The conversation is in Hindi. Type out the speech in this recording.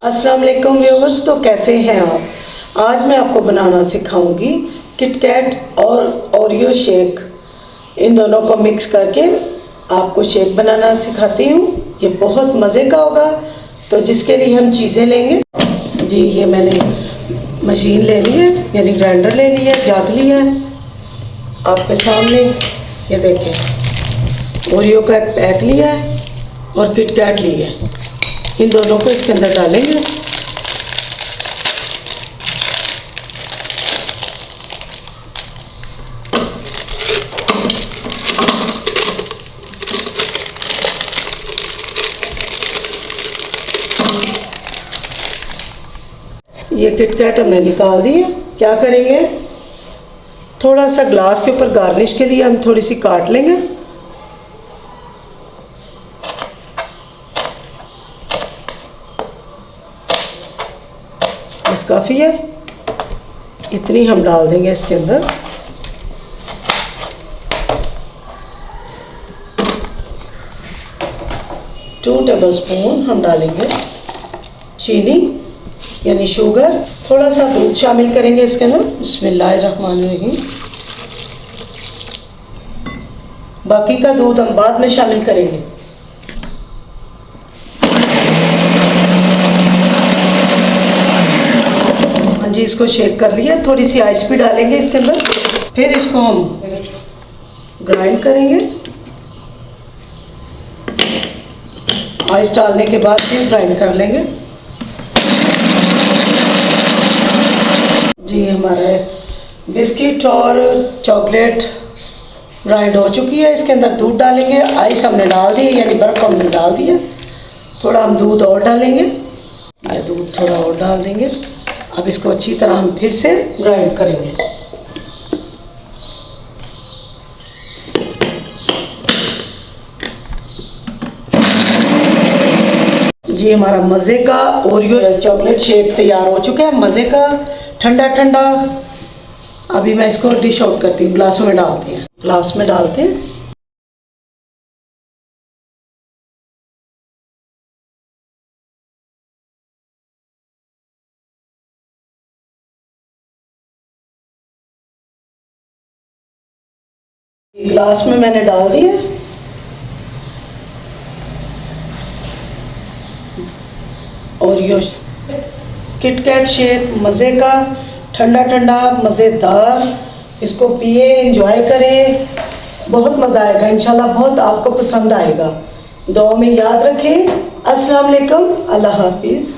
अस्सलाम वालेकुम व्यूअर्स, तो कैसे हैं आप। आज मैं आपको बनाना सिखाऊंगी किटकैट और ओरियो शेक। इन दोनों को मिक्स करके आपको शेक बनाना सिखाती हूँ। ये बहुत मज़े का होगा। तो जिसके लिए हम चीज़ें लेंगे जी, ये मैंने मशीन ले ली है, यानी ग्राइंडर ले लिया है, जाग लिया है आपके सामने। ये देखें, ओरियो का एक पैक लिया है और किटकैट लिया है। इन दोनों को इसके अंदर डालेंगे। ये किटकैट हमने निकाल दी है। क्या करेंगे, थोड़ा सा ग्लास के ऊपर गार्निश के लिए हम थोड़ी सी काट लेंगे। बस काफ़ी है, इतनी हम डाल देंगे इसके अंदर। टू टेबलस्पून हम डालेंगे चीनी यानी शुगर। थोड़ा सा दूध शामिल करेंगे इसके अंदर। बिस्मिल्लाहिर्रहमानिर्रहीम। बाकी का दूध हम बाद में शामिल करेंगे। जी, इसको शेक कर लिया। थोड़ी सी आइस भी डालेंगे इसके अंदर। फिर इसको हम ग्राइंड करेंगे। आइस डालने के बाद फिर ग्राइंड कर लेंगे। जी, हमारे बिस्किट और चॉकलेट ग्राइंड हो चुकी है। इसके अंदर दूध डालेंगे। आइस हमने डाल दी, यानी बर्फ़ हमने डाल दिया। थोड़ा हम दूध और डालेंगे। ये दूध थोड़ा और डाल देंगे। अब इसको अच्छी तरह हम फिर से ग्राइंड करेंगे। जी, हमारा मज़े का ओरियो चॉकलेट शेक तैयार हो चुका है। मज़े का ठंडा ठंडा। अभी मैं इसको डिश आउट करती हूँ। ग्लासों में डालते हैं। ग्लास में डालते हैं। ग्लास में मैंने डाल दिया। ओरियो किटकैट शेक मज़े का, ठंडा ठंडा, मज़ेदार। इसको पिए, एंजॉय करें। बहुत मज़ा आएगा इंशाल्लाह। बहुत आपको पसंद आएगा। दुआ में याद रखें। अस्सलाम वालेकुम, अल्लाह हाफिज़।